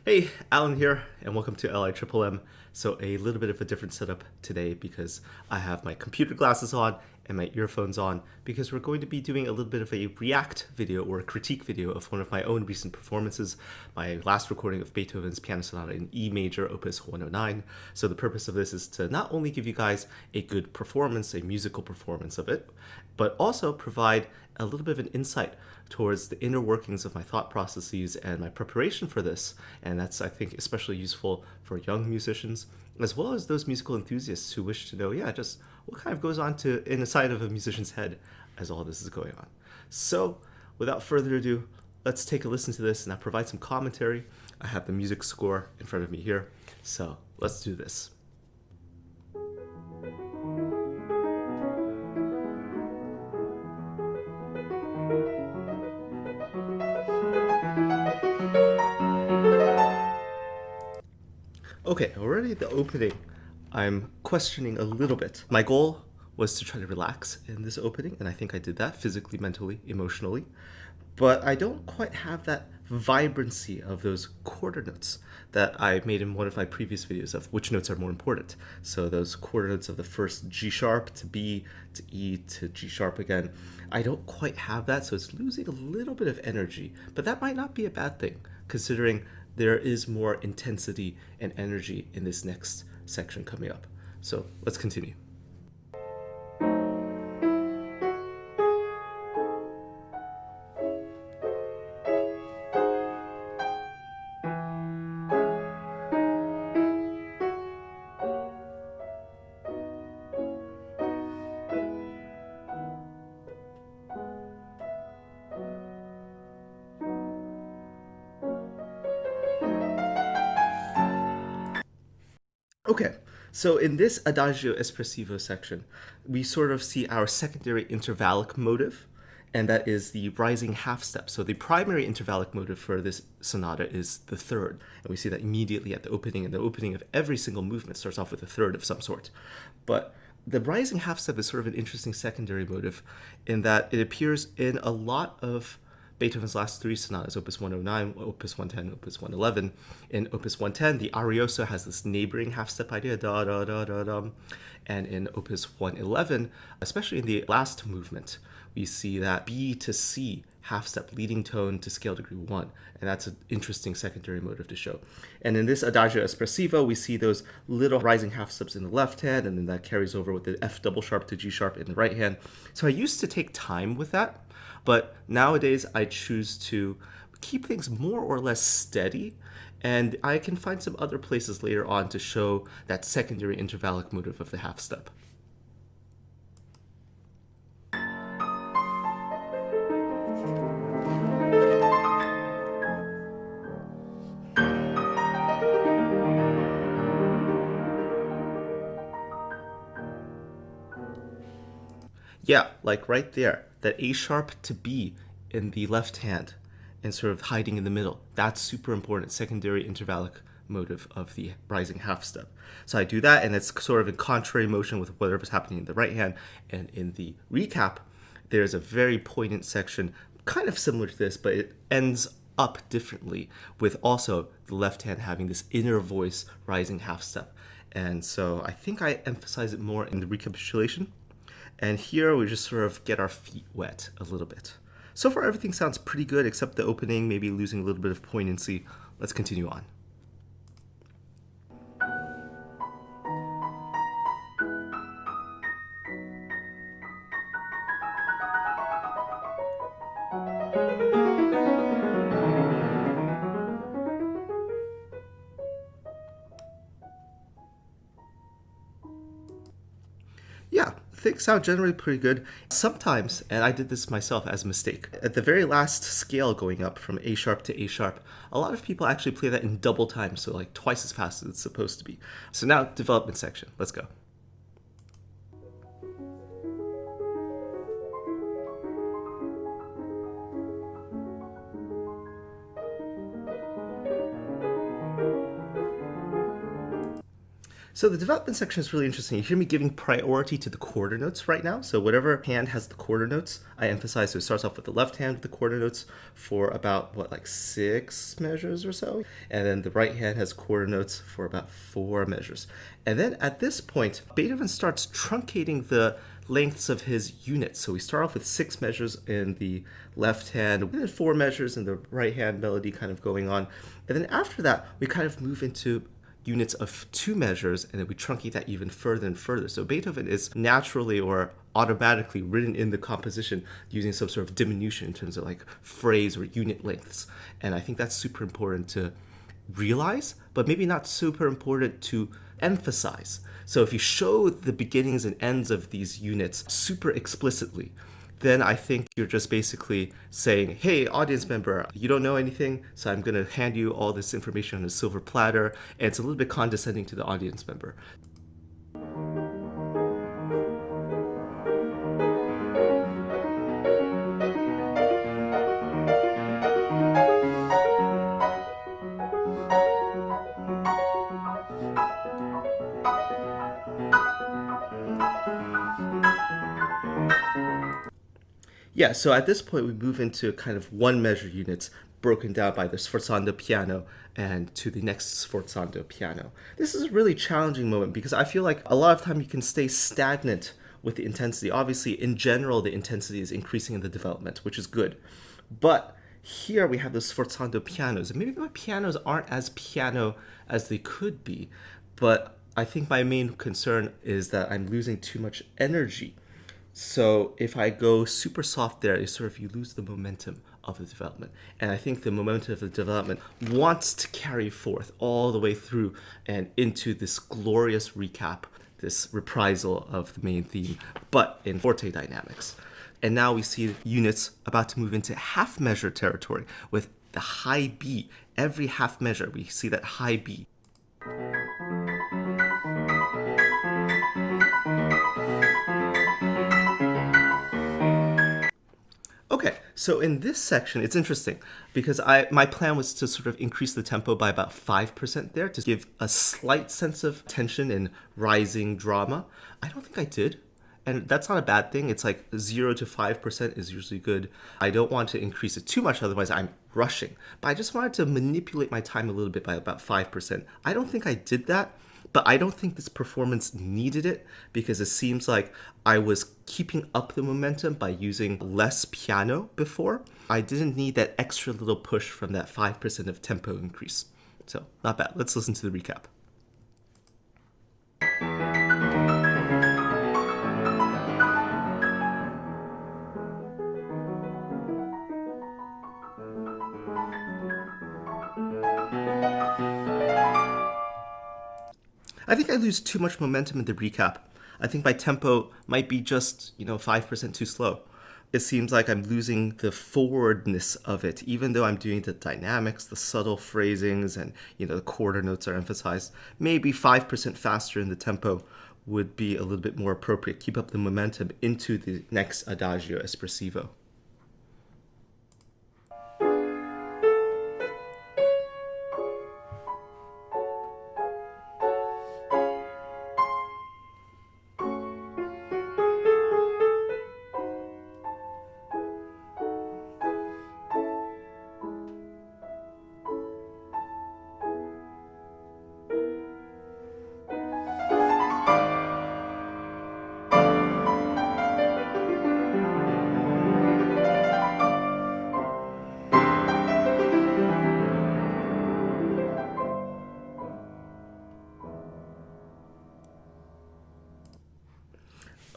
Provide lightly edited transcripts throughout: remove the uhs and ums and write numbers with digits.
Hey, Alan here, and welcome to LI So a little bit of a different setup today because I have my computer glasses on and my earphones on because we're going to be doing a little bit of a react video or a critique video of one of my own recent performances, my last recording of Beethoven's Piano Sonata in E major, Opus 109. So the purpose of this is to not only give you guys a good performance, a musical performance of it, but also provide a little bit of an insight towards the inner workings of my thought processes and my preparation for this. And that's, I think, especially useful for young musicians, as well as those musical enthusiasts who wish to know, just what kind of goes on inside of a musician's head as all this is going on. So without further ado, let's take a listen to this and I'll provide some commentary. I have the music score in front of me here. So let's do this. Okay, already the opening, I'm questioning a little bit. My goal was to try to relax in this opening, and I think I did that physically, mentally, emotionally. But I don't quite have that vibrancy of those quarter notes that I made in one of my previous videos of which notes are more important. So those quarter notes of the first G sharp to B to E to G sharp again. I don't quite have that, so it's losing a little bit of energy. But that might not be a bad thing, considering there is more intensity and energy in this next section coming up. So let's continue. Okay, so in this Adagio espressivo section, we sort of see our secondary intervallic motive, and that is the rising half step. So the primary intervallic motive for this sonata is the third, and we see that immediately at the opening, and the opening of every single movement starts off with a third of some sort. But the rising half step is sort of an interesting secondary motive in that it appears in a lot of Beethoven's last three sonatas, Opus 109, Opus 110, Opus 111. In Opus 110, the arioso has this neighboring half-step idea, da da da da da. And in Opus 111, especially in the last movement, we see that B to C half-step leading tone to scale degree 1. And that's an interesting secondary motive to show. And in this Adagio espressivo, we see those little rising half-steps in the left hand, and then that carries over with the F double sharp to G sharp in the right hand. So I used to take time with that, but nowadays I choose to keep things more or less steady, and I can find some other places later on to show that secondary intervallic motive of the half step. Yeah, like right there, that A sharp to B in the left hand and sort of hiding in the middle. That's super important, secondary intervallic motive of the rising half step. So I do that, and it's sort of in contrary motion with whatever's happening in the right hand. And in the recap, there's a very poignant section, kind of similar to this, but it ends up differently with also the left hand having this inner voice rising half step. And so I think I emphasize it more in the recapitulation. And here we just sort of get our feet wet a little bit. So far everything sounds pretty good except the opening, maybe losing a little bit of poignancy. Let's continue on. Yeah, things sound generally pretty good. Sometimes, and I did this myself as a mistake, at the very last scale going up from A sharp to A sharp, a lot of people actually play that in double time, so like twice as fast as it's supposed to be. So now, development section. Let's go. So the development section is really interesting. You hear me giving priority to the quarter notes right now. So whatever hand has the quarter notes, I emphasize. So it starts off with the left hand with the quarter notes for about, like 6 measures or so. And then the right hand has quarter notes for about 4 measures. And then at this point, Beethoven starts truncating the lengths of his units. So we start off with 6 measures in the left hand, and then 4 measures in the right hand melody kind of going on. And then after that, we kind of move into units of 2 measures, and then we truncate that even further and further. So Beethoven is naturally or automatically written in the composition using some sort of diminution in terms of like phrase or unit lengths. And I think that's super important to realize, but maybe not super important to emphasize. So if you show the beginnings and ends of these units super explicitly, then I think you're just basically saying, hey, audience member, you don't know anything, so I'm going to hand you all this information on a silver platter, and it's a little bit condescending to the audience member. Yeah, so at this point we move into kind of 1 measure units broken down by the sforzando piano and to the next sforzando piano. This is a really challenging moment because I feel like a lot of time you can stay stagnant with the intensity. Obviously, in general, the intensity is increasing in the development, which is good. But here we have the sforzando pianos, and maybe my pianos aren't as piano as they could be, but I think my main concern is that I'm losing too much energy. So if I go super soft there, it's sort of you lose the momentum of the development. And I think the momentum of the development wants to carry forth all the way through and into this glorious recap, this reprisal of the main theme, but in forte dynamics. And now we see units about to move into half measure territory with the high B. Every half measure, we see that high B. Okay, so in this section, it's interesting because my plan was to sort of increase the tempo by about 5% there to give a slight sense of tension and rising drama. I don't think I did. And that's not a bad thing. It's like 0 to 5% is usually good. I don't want to increase it too much, otherwise I'm rushing. But I just wanted to manipulate my time a little bit by about 5%. I don't think I did that. But I don't think this performance needed it because it seems like I was keeping up the momentum by using less piano before. I didn't need that extra little push from that 5% of tempo increase. So not bad. Let's listen to the recap. I think I lose too much momentum in the recap. I think my tempo might be just, 5% too slow. It seems like I'm losing the forwardness of it, even though I'm doing the dynamics, the subtle phrasings, and, the quarter notes are emphasized. Maybe 5% faster in the tempo would be a little bit more appropriate. Keep up the momentum into the next Adagio espressivo.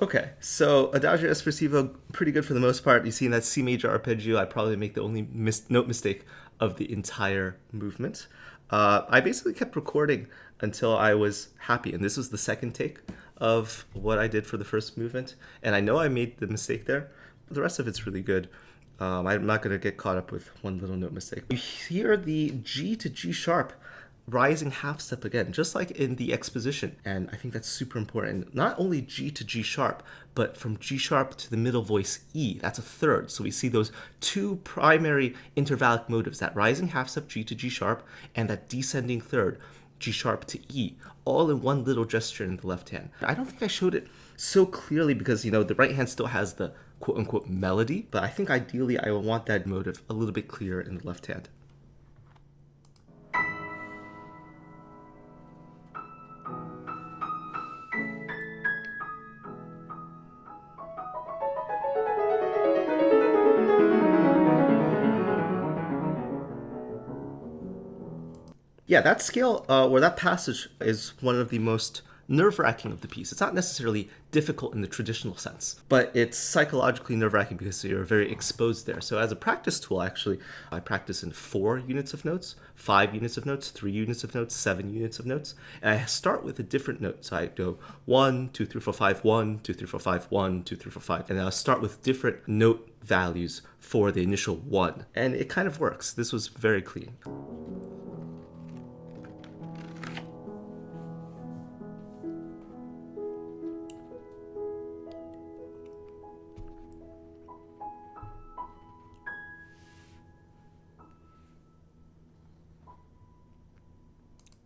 Okay, so Adagio espressivo, pretty good for the most part. You see in that C major arpeggio, I probably make the only note mistake of the entire movement. I basically kept recording until I was happy, and this was the second take of what I did for the first movement. And I know I made the mistake there, but the rest of it's really good. I'm not going to get caught up with one little note mistake. You hear the G to G sharp rising half step again, just like in the exposition. And I think that's super important. Not only G to G sharp, but from G sharp to the middle voice E, that's a third. So we see those 2 primary intervallic motives, that rising half step G to G sharp and that descending third. G sharp to E, all in one little gesture in the left hand. I don't think I showed it so clearly because, the right hand still has the quote unquote melody, but I think ideally I would want that motive a little bit clearer in the left hand. Yeah, that scale or that passage is one of the most nerve-wracking of the piece. It's not necessarily difficult in the traditional sense, but it's psychologically nerve-wracking because you're very exposed there. So as a practice tool, actually, I practice in 4 units of notes, 5 units of notes, 3 units of notes, 7 units of notes, and I start with a different note. So I go 1, 2, 3, 4, 5, 1, 2, 3, 4, 5, 1, 2, 3, 4, 5, and I'll start with different note values for the initial 1, and it kind of works. This was very clean.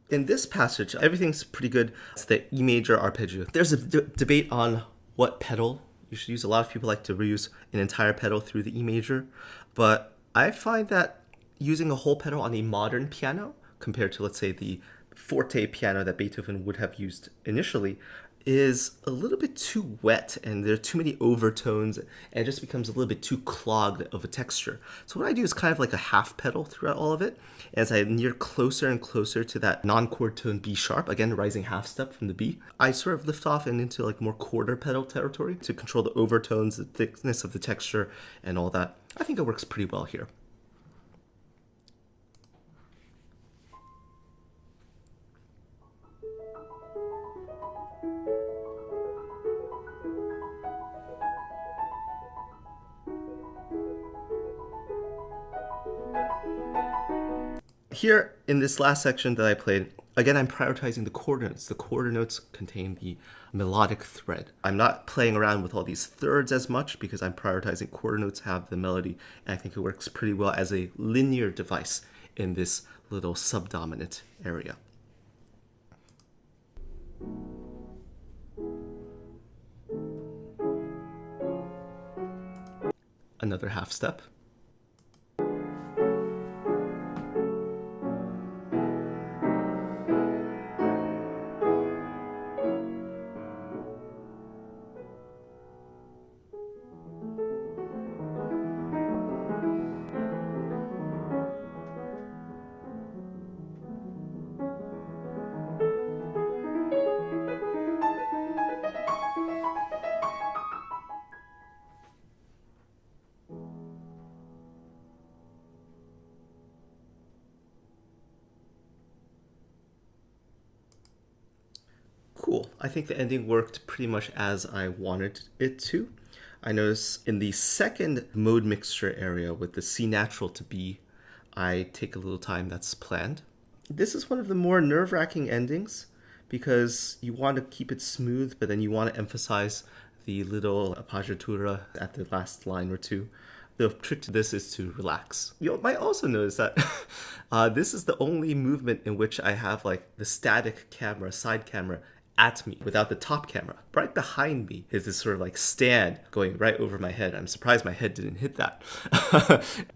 In this passage, everything's pretty good. It's the E major arpeggio. There's a debate on what pedal you should use. A lot of people like to reuse an entire pedal through the E major, but I find that using a whole pedal on a modern piano compared to, let's say, the forte piano that Beethoven would have used initially is a little bit too wet, and there are too many overtones, and it just becomes a little bit too clogged of a texture. So what I do is kind of like a half pedal throughout all of it. As I near closer and closer to that non-chord tone B sharp, again, rising half step from the B, I sort of lift off and into like more quarter pedal territory to control the overtones, the thickness of the texture, and all that. I think it works pretty well here. Here, in this last section that I played, again, I'm prioritizing the quarter notes. The quarter notes contain the melodic thread. I'm not playing around with all these thirds as much because I'm prioritizing quarter notes have the melody, and I think it works pretty well as a linear device in this little subdominant area. Another half step. Cool. I think the ending worked pretty much as I wanted it to. I notice in the second mode mixture area with the C natural to B, I take a little time that's planned. This is one of the more nerve-wracking endings because you want to keep it smooth, but then you want to emphasize the little appoggiatura at the last line or two. The trick to this is to relax. You might also notice that this is the only movement in which I have like the static camera, side camera, at me without the top camera. Right behind me is this sort of like stand going right over my head. I'm surprised my head didn't hit that.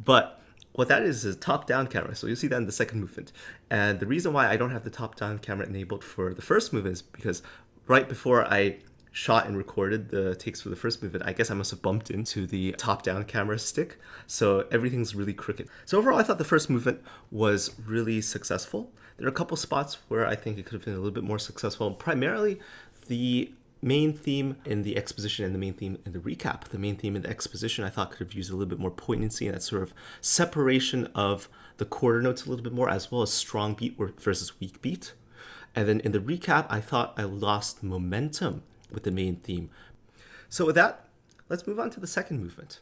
But what that is a top-down camera. So you'll see that in the second movement. And the reason why I don't have the top-down camera enabled for the first movement is because right before I shot and recorded the takes for the first movement, I guess I must have bumped into the top-down camera stick. So everything's really crooked. So overall, I thought the first movement was really successful. There are a couple spots where I think it could have been a little bit more successful. Primarily, the main theme in the exposition and the main theme in the recap. The main theme in the exposition I thought could have used a little bit more poignancy and that sort of separation of the quarter notes a little bit more, as well as strong beat versus weak beat. And then in the recap, I thought I lost momentum with the main theme. So with that, let's move on to the second movement.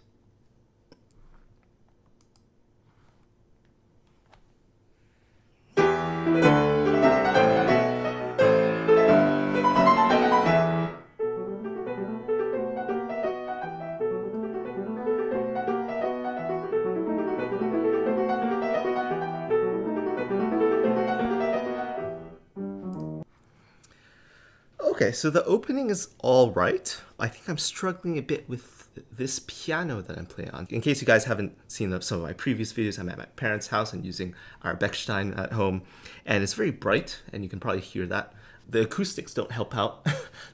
Okay, so the opening is all right. I think I'm struggling a bit with this piano that I'm playing on. In case you guys haven't seen some of my previous videos, I'm at my parents' house and using our Bechstein at home, and it's very bright, and you can probably hear that. The acoustics don't help out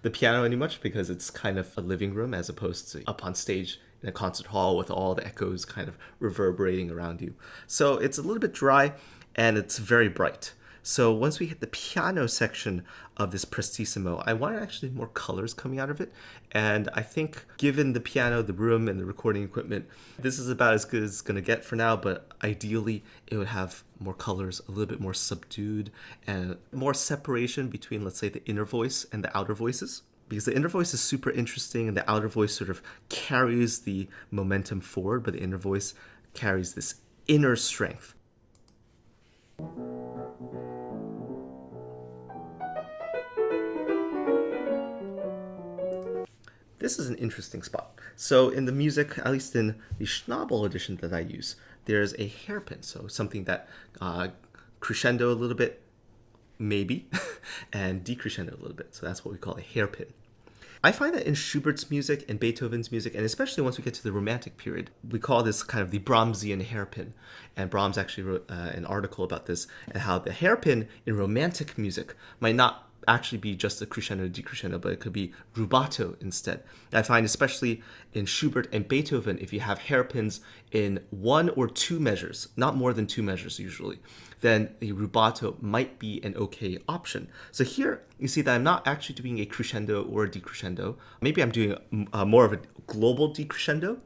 the piano any much because it's kind of a living room as opposed to up on stage in a concert hall with all the echoes kind of reverberating around you. So it's a little bit dry and it's very bright. So once we hit the piano section of this Prestissimo, I wanted actually more colors coming out of it. And I think given the piano, the room, and the recording equipment, this is about as good as it's going to get for now. But ideally, it would have more colors, a little bit more subdued, and more separation between, let's say, the inner voice and the outer voices. Because the inner voice is super interesting and the outer voice sort of carries the momentum forward, but the inner voice carries this inner strength. This is an interesting spot. So in the music, at least in the Schnabel edition that I use, there's a hairpin. So something that crescendo a little bit, maybe, and decrescendo a little bit. So that's what we call a hairpin. I find that in Schubert's music and Beethoven's music, and especially once we get to the Romantic period, we call this kind of the Brahmsian hairpin. And Brahms actually wrote an article about this and how the hairpin in Romantic music might not actually be just a crescendo, decrescendo, but it could be rubato instead. I find especially in Schubert and Beethoven, if you have hairpins in one or two measures, not more than two measures usually, then a rubato might be an okay option. So here you see that I'm not actually doing a crescendo or a decrescendo. Maybe I'm doing more of a global decrescendo,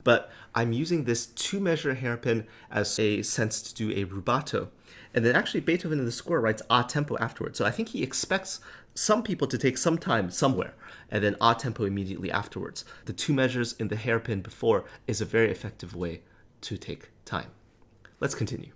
but I'm using this two-measure hairpin as a sense to do a rubato. And then actually Beethoven in the score writes a tempo afterwards. So I think he expects some people to take some time somewhere and then a tempo immediately afterwards. The two measures in the hairpin before is a very effective way to take time. Let's continue.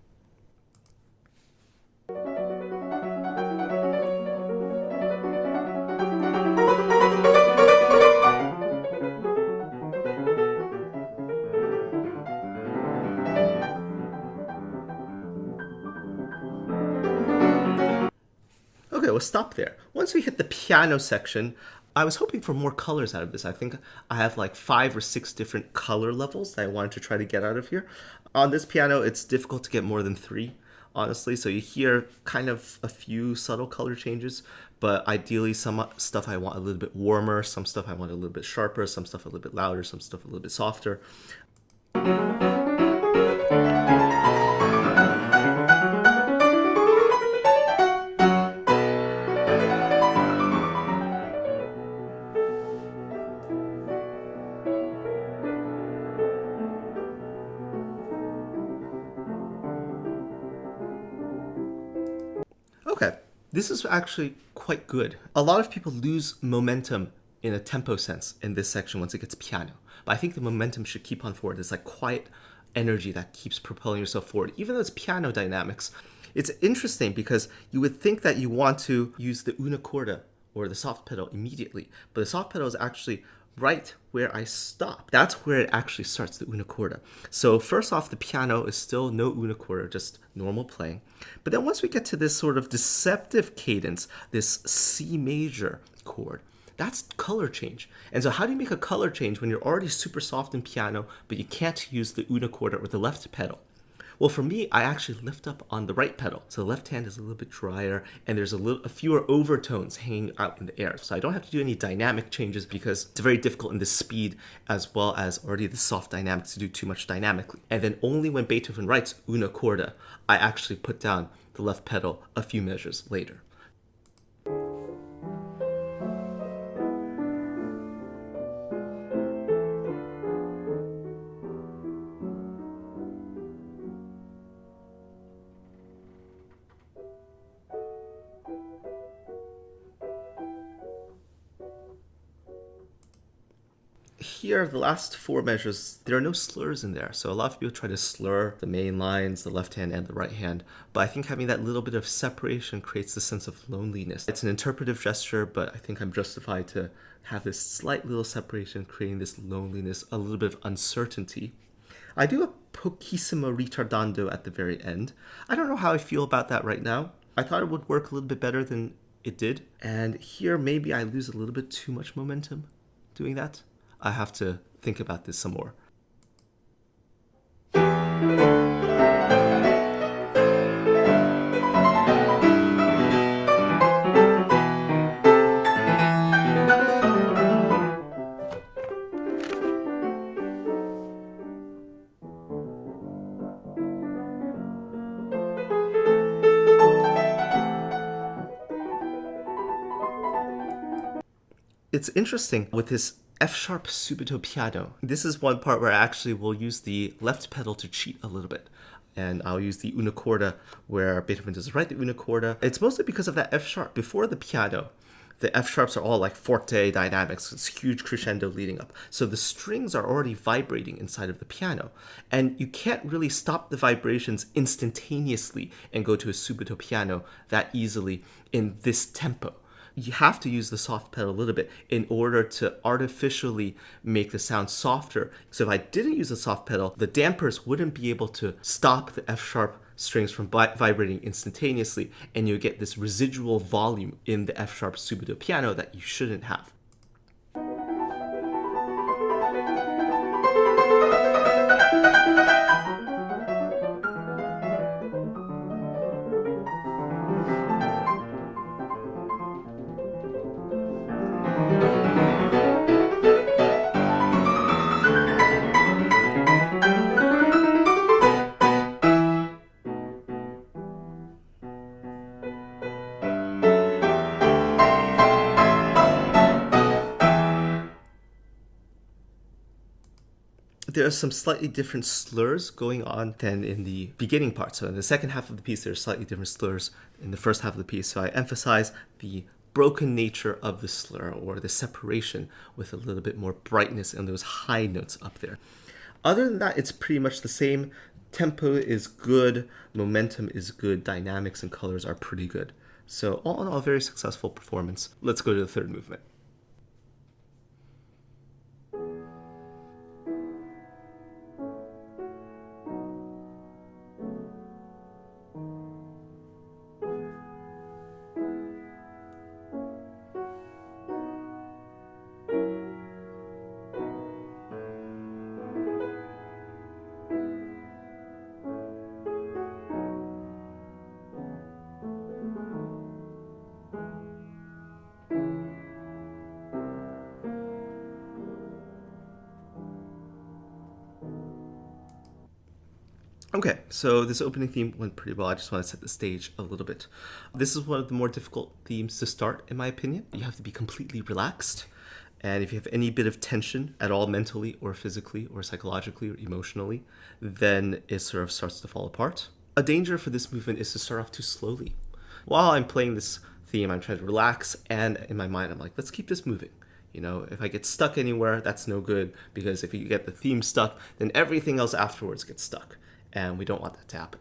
Okay, we'll stop there. Once we hit the piano section, I was hoping for more colors out of this. I think I have like 5 or 6 different color levels that I wanted to try to get out of here. On this piano, it's difficult to get more than 3, honestly. So you hear kind of a few subtle color changes, but ideally some stuff I want a little bit warmer, some stuff I want a little bit sharper, some stuff a little bit louder, some stuff a little bit softer. Okay, this is actually quite good. A lot of people lose momentum in a tempo sense in this section once it gets piano. But I think the momentum should keep on forward. It's like quiet energy that keeps propelling yourself forward. Even though it's piano dynamics, it's interesting because you would think that you want to use the una corda or the soft pedal immediately. But the soft pedal is actually right where I stop. That's where it actually starts, the una corda. So first off, the piano is still no una corda, just normal playing. But then once we get to this sort of deceptive cadence, this C major chord, that's color change. And so how do you make a color change when you're already super soft in piano, but you can't use the una corda or the left pedal? Well, for me, I actually lift up on the right pedal. So the left hand is a little bit drier and there's a fewer overtones hanging out in the air. So I don't have to do any dynamic changes because it's very difficult in the speed as well as already the soft dynamics to do too much dynamically. And then only when Beethoven writes una corda, I actually put down the left pedal a few measures later. Here, the last 4 measures, there are no slurs in there. So a lot of people try to slur the main lines, the left hand and the right hand. But I think having that little bit of separation creates a sense of loneliness. It's an interpretive gesture, but I think I'm justified to have this slight little separation, creating this loneliness, a little bit of uncertainty. I do a pochissimo ritardando at the very end. I don't know how I feel about that right now. I thought it would work a little bit better than it did. And here, maybe I lose a little bit too much momentum doing that. I have to think about this some more. It's interesting with this F sharp subito piano. This is one part where I actually will use the left pedal to cheat a little bit. And I'll use the una corda where Beethoven does write the una corda. It's mostly because of that F sharp. Before the piano, the F sharps are all like forte dynamics. It's huge crescendo leading up. So the strings are already vibrating inside of the piano. And you can't really stop the vibrations instantaneously and go to a subito piano that easily in this tempo. You have to use the soft pedal a little bit in order to artificially make the sound softer. So if I didn't use the soft pedal, the dampers wouldn't be able to stop the F sharp strings from vibrating instantaneously, and you get this residual volume in the F sharp subito piano that you shouldn't have. There are some slightly different slurs going on than in the beginning part. So in the second half of the piece, there are slightly different slurs in the first half of the piece. So I emphasize the broken nature of the slur, or the separation, with a little bit more brightness and those high notes up there. Other than that, it's pretty much the same. Tempo is good, momentum is good, dynamics and colors are pretty good. So all in all, a very successful performance. Let's go to the third movement. Okay, so this opening theme went pretty well. I just want to set the stage a little bit. This is one of the more difficult themes to start, in my opinion. You have to be completely relaxed. And if you have any bit of tension at all, mentally or physically or psychologically or emotionally, then it sort of starts to fall apart. A danger for this movement is to start off too slowly. While I'm playing this theme, I'm trying to relax, and in my mind, I'm like, let's keep this moving. You know, if I get stuck anywhere, that's no good, because if you get the theme stuck, then everything else afterwards gets stuck. And we don't want that to happen.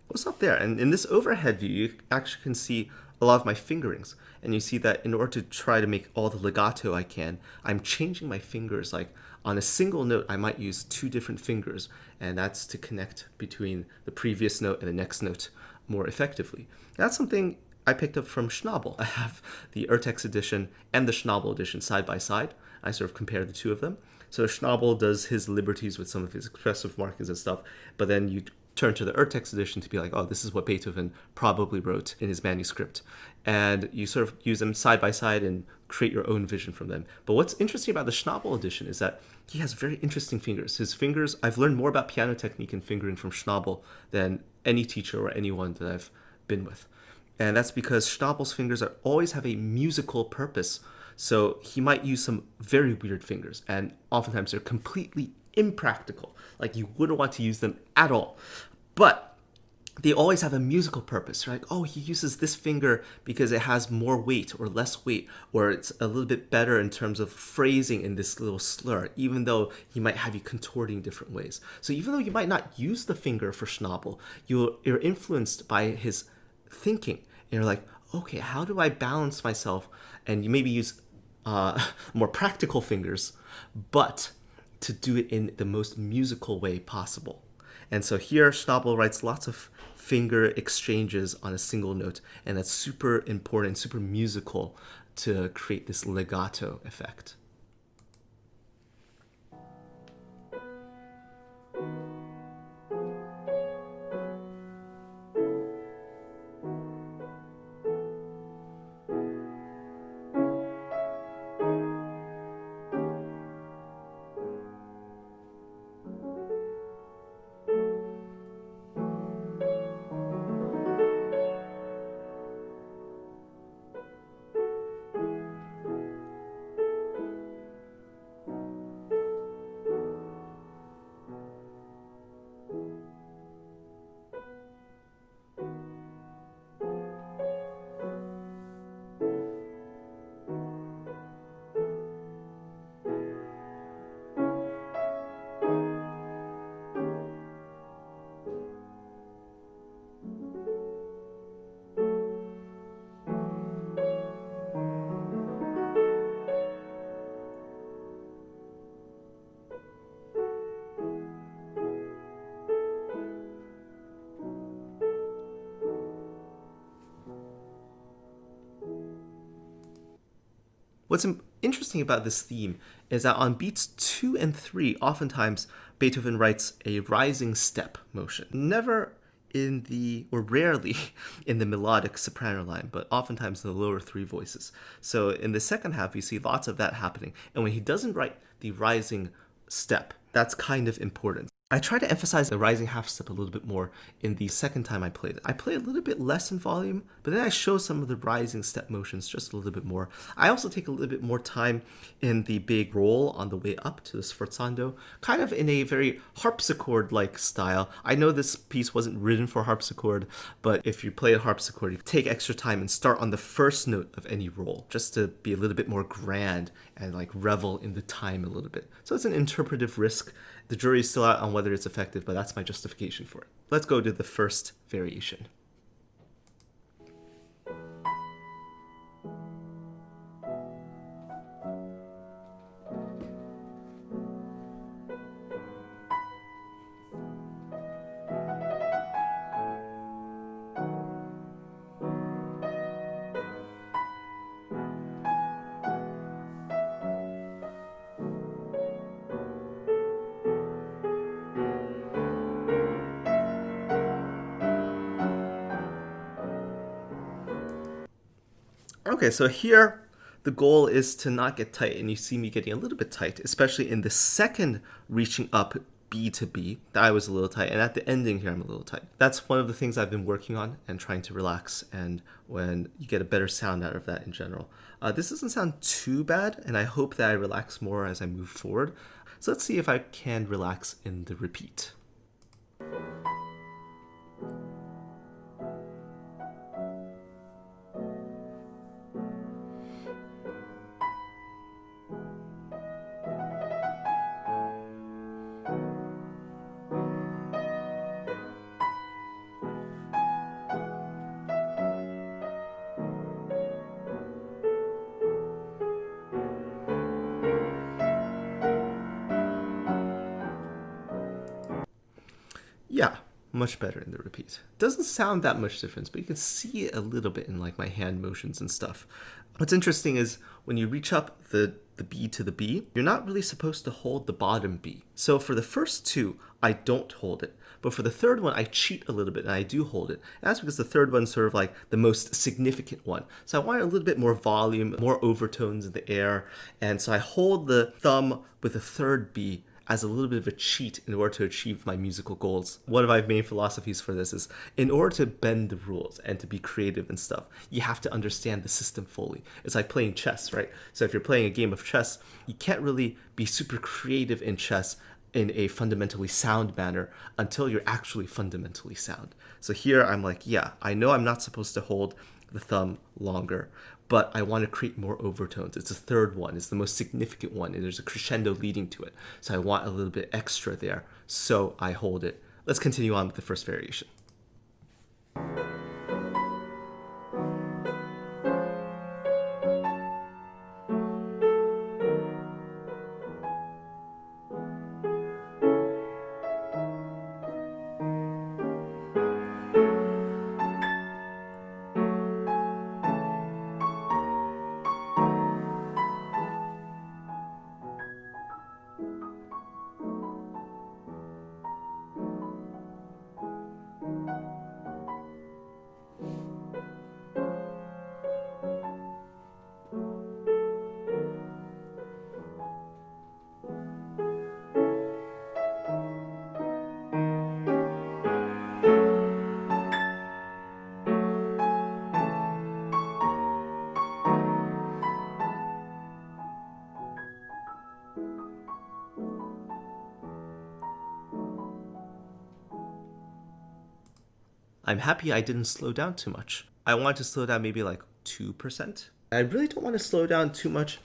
What's up there? And in this overhead view, you actually can see a lot of my fingerings. And you see that in order to try to make all the legato I can, I'm changing my fingers. Like on a single note, I might use two different fingers, and that's to connect between the previous note and the next note more effectively. That's something I picked up from Schnabel. I have the Urtext edition and the Schnabel edition side by side. I sort of compare the two of them. So Schnabel does his liberties with some of his expressive markings and stuff, but then you turn to the Urtext edition to be like, oh, this is what Beethoven probably wrote in his manuscript. And you sort of use them side by side and create your own vision from them. But what's interesting about the Schnabel edition is that he has very interesting fingers. His fingers, I've learned more about piano technique and fingering from Schnabel than any teacher or anyone that I've been with. And that's because Schnabel's fingers always have a musical purpose. So he might use some very weird fingers, and oftentimes they're completely impractical. Like you wouldn't want to use them at all. But they always have a musical purpose, right? Oh, he uses this finger because it has more weight or less weight, or it's a little bit better in terms of phrasing in this little slur, even though he might have you contorting different ways. So even though you might not use the finger for Schnabel, you're influenced by his thinking. And you're like, okay, how do I balance myself? And you maybe use more practical fingers, but to do it in the most musical way possible. And so here, Schnabel writes lots of finger exchanges on a single note, and that's super important, super musical to create this legato effect. What's interesting about this theme is that on beats 2 and 3, oftentimes Beethoven writes a rising step motion. Never in the, or rarely in the melodic soprano line, but oftentimes in the lower three voices. So in the second half, you see lots of that happening. And when he doesn't write the rising step, that's kind of important. I try to emphasize the rising half step a little bit more in the second time I played it. I play a little bit less in volume, but then I show some of the rising step motions just a little bit more. I also take a little bit more time in the big roll on the way up to the sforzando, kind of in a very harpsichord-like style. I know this piece wasn't written for harpsichord, but if you play a harpsichord, you take extra time and start on the first note of any roll, just to be a little bit more grand and like revel in the time a little bit. So it's an interpretive risk. The jury is still out on whether it's effective, but that's my justification for it. Let's go to the first variation. Okay, so here the goal is to not get tight, and you see me getting a little bit tight, especially in the second reaching up B to B. I was a little tight, and at the ending here I'm a little tight. That's one of the things I've been working on and trying to relax, and when you get a better sound out of that in general. This doesn't sound too bad, and I hope that I relax more as I move forward. So let's see if I can relax in the repeat. Yeah, much better in the repeat. Doesn't sound that much difference, but you can see it a little bit in like my hand motions and stuff. What's interesting is when you reach up the B to the B, you're not really supposed to hold the bottom B. So for the first two, I don't hold it. But for the third one, I cheat a little bit and I do hold it. And that's because the third one's sort of like the most significant one. So I want a little bit more volume, more overtones in the air. And so I hold the thumb with the third B as a little bit of a cheat in order to achieve my musical goals. One of my main philosophies for this is, in order to bend the rules and to be creative and stuff, you have to understand the system fully. It's like playing chess, right? So if you're playing a game of chess, you can't really be super creative in chess in a fundamentally sound manner until you're actually fundamentally sound. So here I'm like, yeah, I know I'm not supposed to hold the thumb longer, but I want to create more overtones. It's the third one. It's the most significant one, and there's a crescendo leading to it. So I want a little bit extra there, so I hold it. Let's continue on with the first variation. I'm happy I didn't slow down too much. I want to slow down maybe like 2%. I really don't want to slow down too much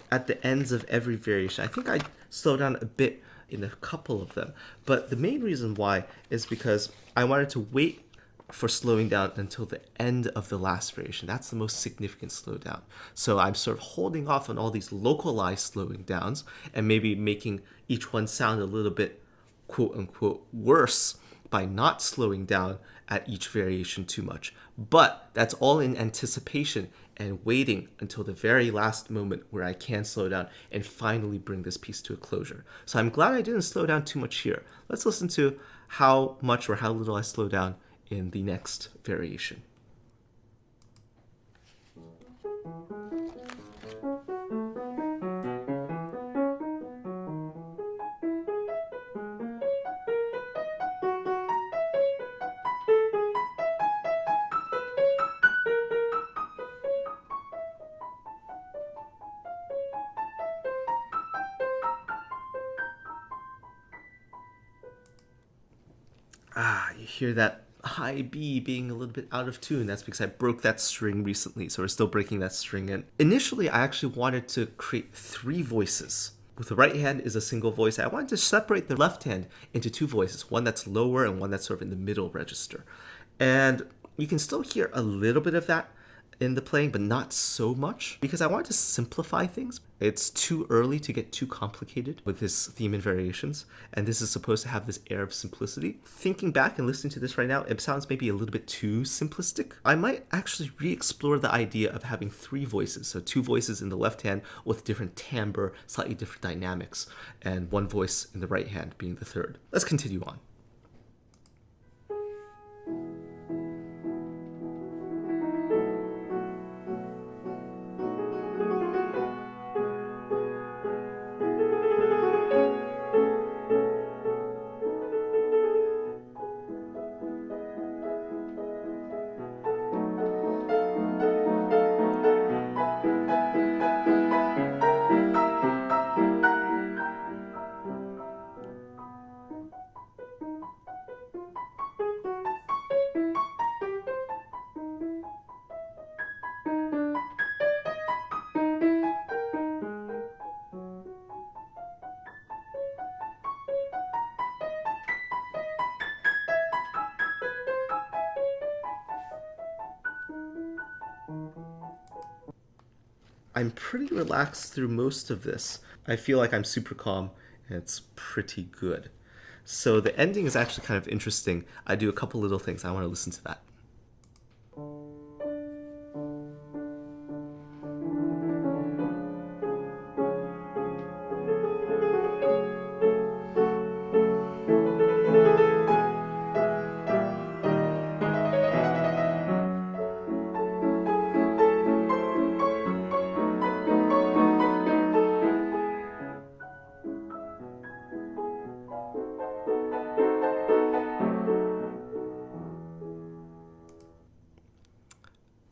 at the ends of every variation. I think I slow down a bit in a couple of them. But the main reason why is because I wanted to wait for slowing down until the end of the last variation. That's the most significant slowdown. So I'm sort of holding off on all these localized slowing downs and maybe making each one sound a little bit quote unquote worse by not slowing down at each variation too much. But that's all in anticipation and waiting until the very last moment where I can slow down and finally bring this piece to a closure. So I'm glad I didn't slow down too much here. Let's listen to how much or how little I slow down in the next variation. You hear that high B being a little bit out of tune. That's because I broke that string recently, so we're still breaking that string in. Initially, I actually wanted to create 3 voices. With the right hand is a single voice. I wanted to separate the left hand into 2 voices, one that's lower and one that's sort of in the middle register. And you can still hear a little bit of that in the playing, but not so much, because I wanted to simplify things. It's too early to get too complicated with this theme and variations, and this is supposed to have this air of simplicity. Thinking back and listening to this right now, it sounds maybe a little bit too simplistic. I might actually re-explore the idea of having 3 voices, so 2 voices in the left hand with different timbre, slightly different dynamics, and 1 voice in the right hand being the third. Let's continue on. I'm pretty relaxed through most of this. I feel like I'm super calm, and it's pretty good. So the ending is actually kind of interesting. I do a couple little things. I want to listen to that.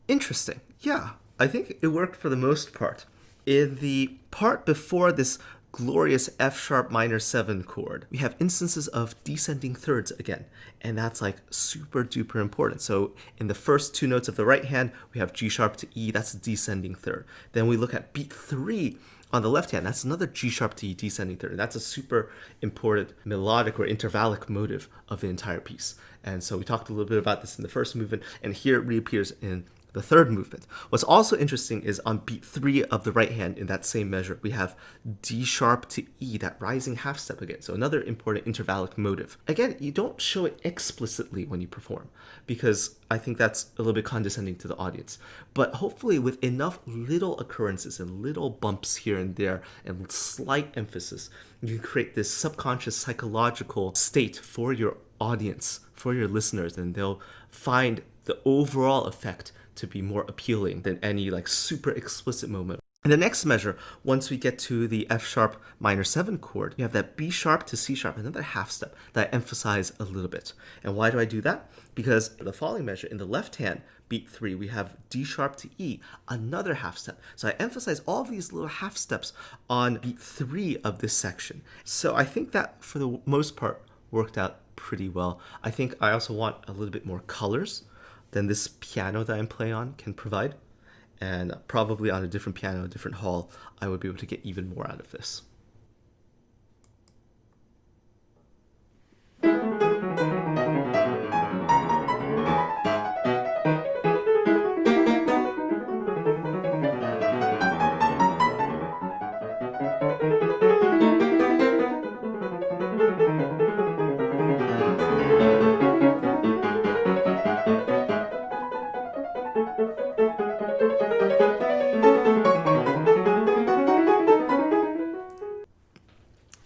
Interesting. Yeah, I think it worked for the most part. In the part before this glorious F sharp minor 7 chord. We have instances of descending thirds again, and that's like super duper important. So in the first two notes of the right hand, we have G sharp to E, that's a descending third. Then we look at beat 3 on the left hand, that's another G sharp to E descending third. And that's a super important melodic or intervallic motive of the entire piece. And so we talked a little bit about this in the first movement, and here it reappears in the third movement. What's also interesting is on beat 3 of the right hand in that same measure, we have D sharp to E, that rising half step again. So another important intervallic motive. Again, you don't show it explicitly when you perform, because I think that's a little bit condescending to the audience. But hopefully with enough little occurrences and little bumps here and there and slight emphasis, you can create this subconscious psychological state for your audience, for your listeners, and they'll find the overall effect to be more appealing than any like super explicit moment. In the next measure, once we get to the F sharp minor 7 chord, you have that B sharp to C sharp, another half step that I emphasize a little bit. And why do I do that? Because the following measure, in the left hand, beat 3, we have D sharp to E, another half step. So I emphasize all of these little half steps on beat 3 of this section. So I think that for the most part worked out pretty well. I think I also want a little bit more colors than this piano that I'm playing on can provide. And probably on a different piano, a different hall, I would be able to get even more out of this.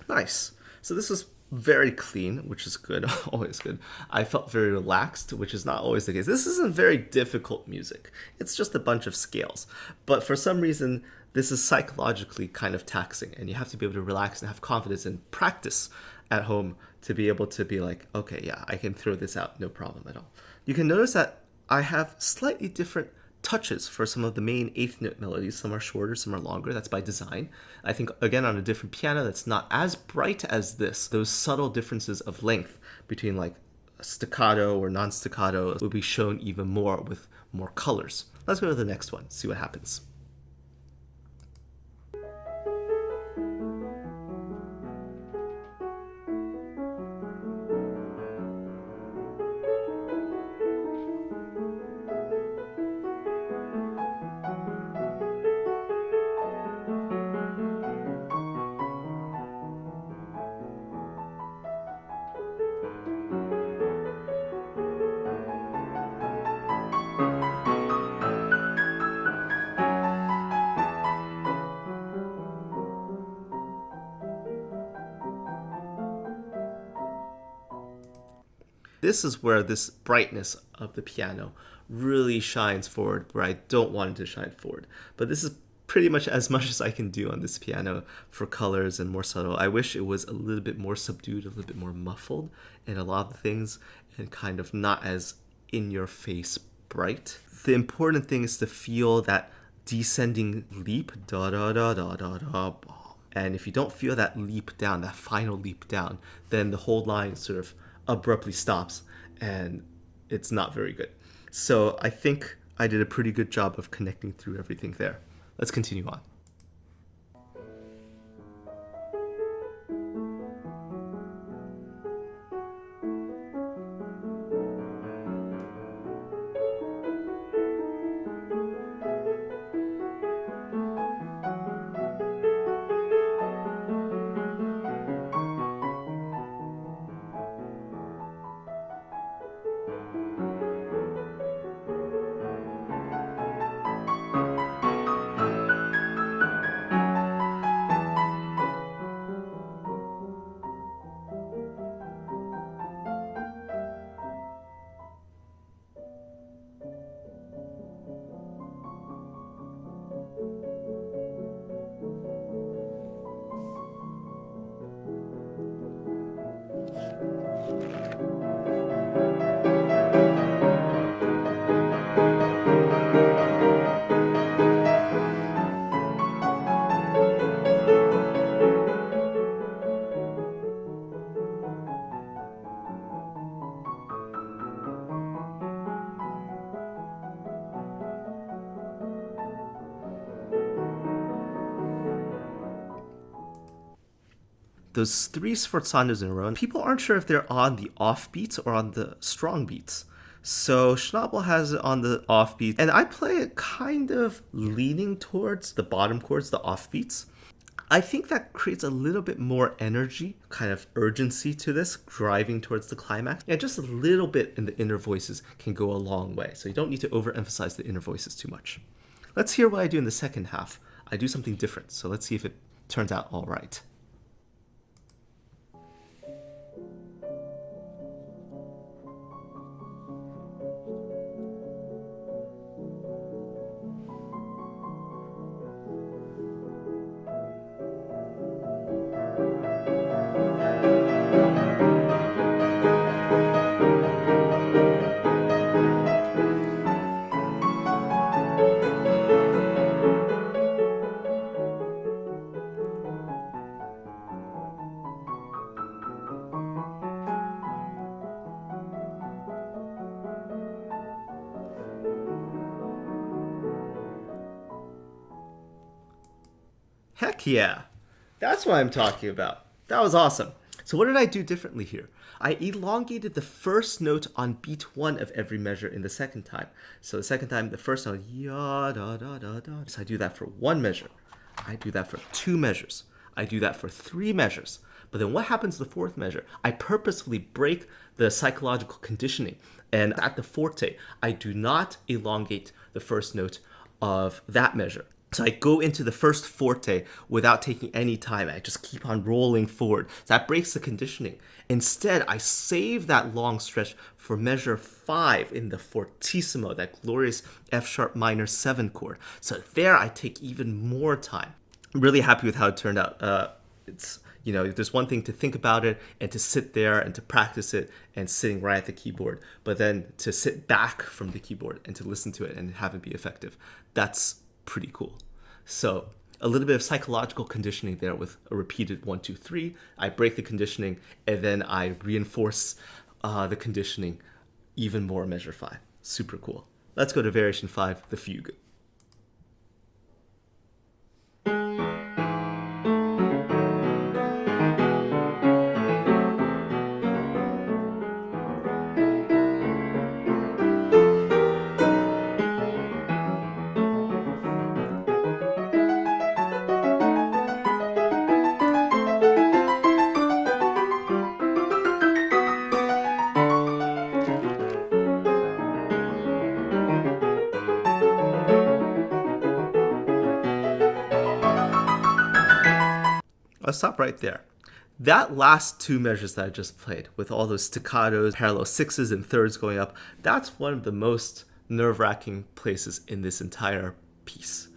Nice. So this was very clean, which is good, always good. I felt very relaxed, which is not always the case. This isn't very difficult music. It's just a bunch of scales. But for some reason, this is psychologically kind of taxing, and you have to be able to relax and have confidence and practice at home to be able to be like, okay, yeah, I can throw this out, no problem at all. You can notice that I have slightly different touches for some of the main eighth note melodies. Some are shorter, some are longer. That's by design. I think, again, on a different piano that's not as bright as this, those subtle differences of length between like staccato or non-staccato will be shown even more with more colors. Let's go to the next one, see what happens. This is where this brightness of the piano really shines forward, where I don't want it to shine forward. But this is pretty much as I can do on this piano for colors and more subtle. I wish it was a little bit more subdued, a little bit more muffled in a lot of things, and kind of not as in-your-face bright. The important thing is to feel that descending leap, da-da-da-da-da-da, and if you don't feel that leap down, that final leap down, then the whole line sort of abruptly stops, and it's not very good. So I think I did a pretty good job of connecting through everything there. Let's continue on. those 3 sforzanos in a row. People aren't sure if they're on the off beats or on the strong beats. So Schnabel has it on the off beat, and I play it kind of leaning towards the bottom chords, the off beats. I think that creates a little bit more energy, kind of urgency to this, driving towards the climax. And just a little bit in the inner voices can go a long way. So you don't need to overemphasize the inner voices too much. Let's hear what I do in the second half. I do something different, so let's see if it turns out all right. Heck yeah! That's what I'm talking about. That was awesome. So what did I do differently here? I elongated the first note on beat 1 of every measure in the second time. So the second time, the first note, ya da da da da. So I do that for 1 measure. I do that for 2 measures. I do that for 3 measures. But then what happens to the 4th measure? I purposefully break the psychological conditioning. And at the forte, I do not elongate the first note of that measure. So I go into the first forte without taking any time. I just keep on rolling forward. So that breaks the conditioning. Instead, I save that long stretch for measure 5 in the fortissimo, that glorious F sharp minor 7 chord. So there I take even more time. I'm really happy with how it turned out. It's, you know, there's one thing to think about it and to sit there and to practice it and sitting right at the keyboard, but then to sit back from the keyboard and to listen to it and have it be effective. That's pretty cool. So a little bit of psychological conditioning there with a repeated 1, 2, 3. I break the conditioning and then I reinforce the conditioning even more measure 5. Super cool. Let's go to variation 5, the fugue. I'll stop right there. That last 2 measures that I just played, with all those staccatos, parallel 6s and 3rds going up, that's one of the most nerve-wracking places in this entire piece.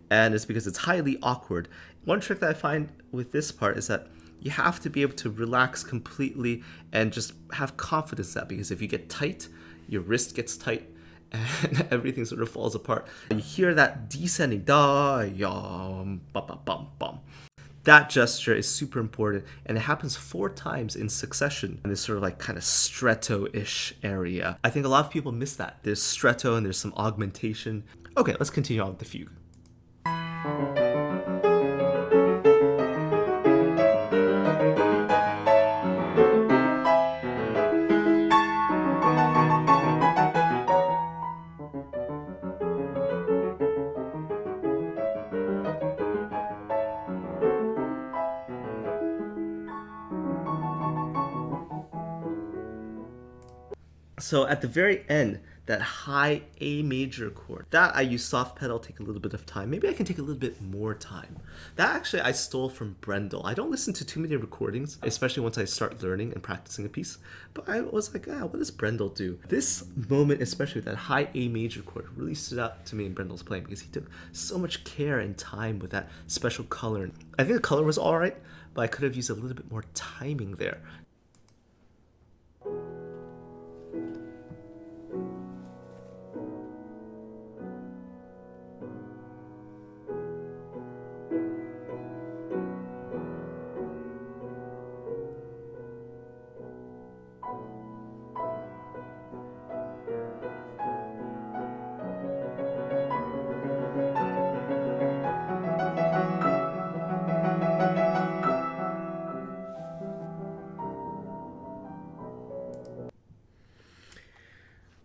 And it's because it's highly awkward. One trick that I find with this part is that you have to be able to relax completely and just have confidence in that, because if you get tight, your wrist gets tight, and everything sort of falls apart. And you hear that descending da yum bum bum bum bum. That gesture is super important, and it happens 4 times in succession in this sort of like kind of stretto-ish area. I think a lot of people miss that. There's stretto and there's some augmentation. Okay, let's continue on with the fugue. So at the very end, that high A major chord, that I use soft pedal, take a little bit of time. Maybe I can take a little bit more time. That actually I stole from Brendel. I don't listen to too many recordings, especially once I start learning and practicing a piece. But I was like, what does Brendel do? This moment, especially with that high A major chord, really stood out to me in Brendel's playing because he took so much care and time with that special color. I think the color was all right, but I could have used a little bit more timing there.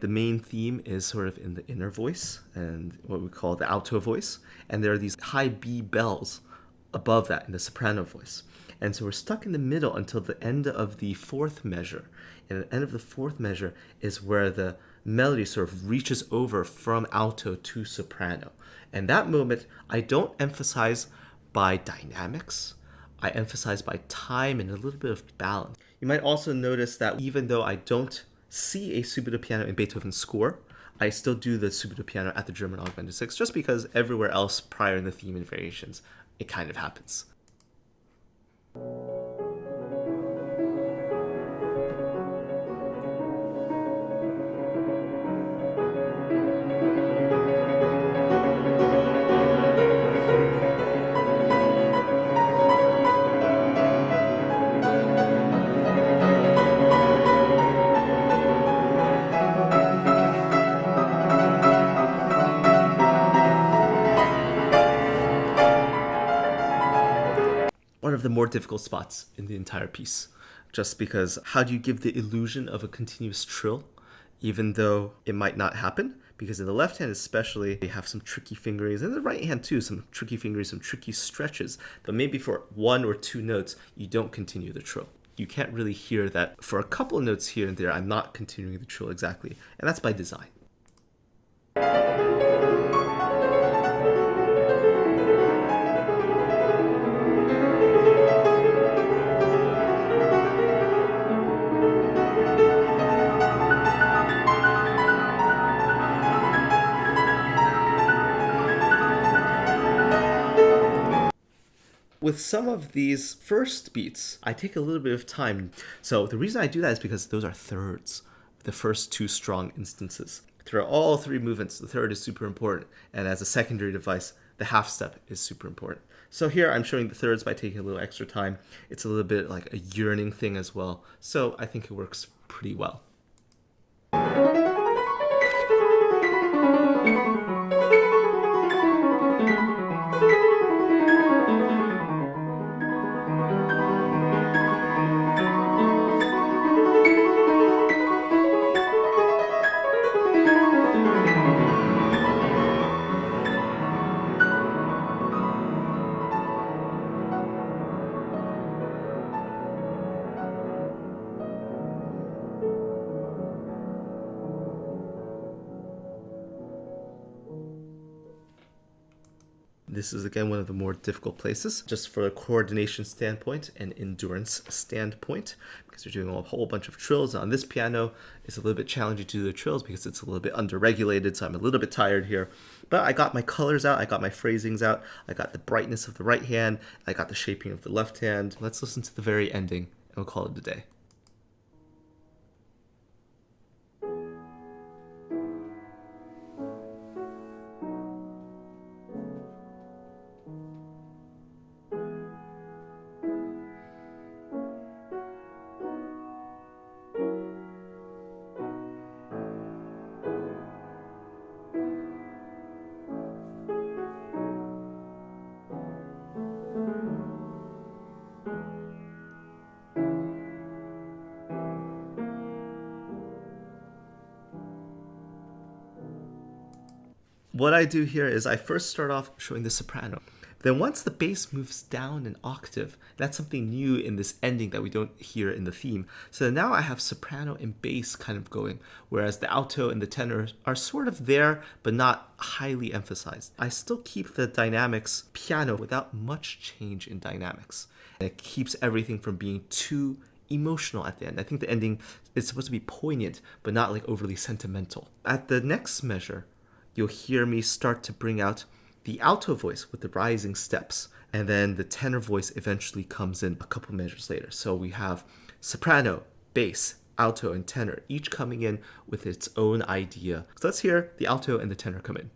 the main theme is sort of in the inner voice and what we call the alto voice. And there are these high B bells above that in the soprano voice. And so we're stuck in the middle until the end of the fourth measure. And the end of the fourth measure is where the melody sort of reaches over from alto to soprano. And that moment, I don't emphasize by dynamics. I emphasize by time and a little bit of balance. You might also notice that even though I don't see a subito piano in Beethoven's score, I still do the subito piano at the German augmented sixth, just because everywhere else prior in the theme and variations, it kind of happens. One of the more difficult spots in the entire piece, just because how do you give the illusion of a continuous trill, even though it might not happen? Because in the left hand especially, you have some tricky fingerings, and in the right hand too, some tricky fingerings, some tricky stretches, but maybe for one or two notes, you don't continue the trill. You can't really hear that for a couple of notes here and there, I'm not continuing the trill exactly, and that's by design. With some of these first beats, I take a little bit of time. So the reason I do that is because those are thirds, the first two strong instances. Throughout all three movements, the third is super important. And as a secondary device, the half step is super important. So here I'm showing the thirds by taking a little extra time. It's a little bit like a yearning thing as well. So I think it works pretty well. This is again one of the more difficult places, just for a coordination standpoint and endurance standpoint, because you're doing a whole bunch of trills. On this piano, it's a little bit challenging to do the trills because it's a little bit underregulated, so I'm a little bit tired here. But I got my colors out, I got my phrasings out, I got the brightness of the right hand, I got the shaping of the left hand. Let's listen to the very ending, and we'll call it a day. What I do here is I first start off showing the soprano. Then once the bass moves down an octave, that's something new in this ending that we don't hear in the theme. So now I have soprano and bass kind of going, whereas the alto and the tenor are sort of there, but not highly emphasized. I still keep the dynamics piano without much change in dynamics. And it keeps everything from being too emotional at the end. I think the ending is supposed to be poignant, but not like overly sentimental. At the next measure, you'll hear me start to bring out the alto voice with the rising steps, and then the tenor voice eventually comes in a couple measures later. So we have soprano, bass, alto, and tenor, each coming in with its own idea. So let's hear the alto and the tenor come in.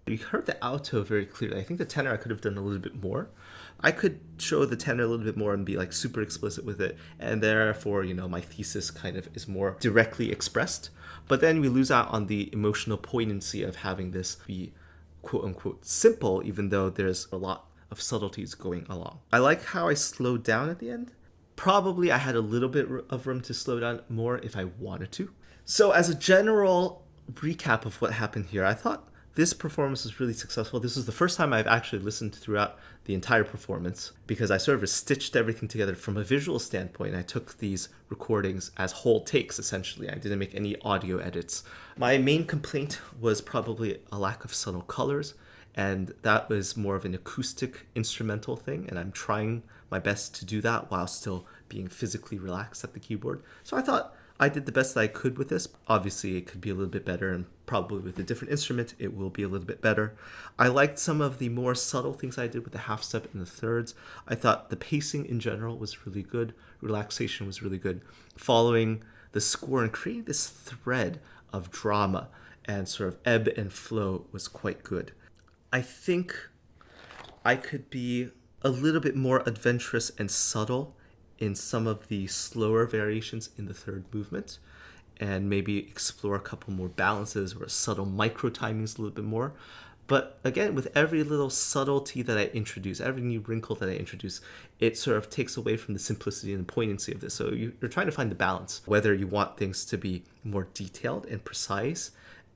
You heard the alto very clearly. I think the tenor I could have done a little bit more. I could show the tenor a little bit more and be like super explicit with it, and therefore, my thesis kind of is more directly expressed. But then we lose out on the emotional poignancy of having this be quote unquote simple, even though there's a lot of subtleties going along. I like how I slowed down at the end. Probably I had a little bit of room to slow down more if I wanted to. So as a general recap of what happened here, I thought this performance was really successful. This was the first time I've actually listened throughout the entire performance because I sort of stitched everything together from a visual standpoint. I took these recordings as whole takes, essentially. I didn't make any audio edits. My main complaint was probably a lack of subtle colors, and that was more of an acoustic instrumental thing, and I'm trying my best to do that while still being physically relaxed at the keyboard. So I thought I did the best that I could with this. Obviously, it could be a little bit better, and probably with a different instrument, it will be a little bit better. I liked some of the more subtle things I did with the half step and the thirds. I thought the pacing in general was really good. Relaxation was really good. Following the score and creating this thread of drama and sort of ebb and flow was quite good. I think I could be a little bit more adventurous and subtle in some of the slower variations in the third movement, and maybe explore a couple more balances or subtle micro timings a little bit more. But again, with every little subtlety that I introduce, every new wrinkle that I introduce, it sort of takes away from the simplicity and the poignancy of this. So you're trying to find the balance, whether you want things to be more detailed and precise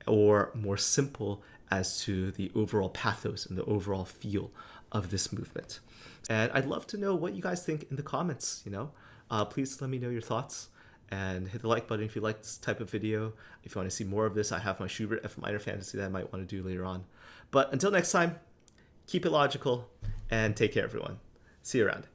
or more simple as to the overall pathos and the overall feel of this movement. And I'd love to know what you guys think in the comments, Please let me know your thoughts, and hit the like button if you like this type of video. If you want to see more of this, I have my Schubert F minor fantasy that I might want to do later on. But until next time, keep it logical, and take care, everyone. See you around.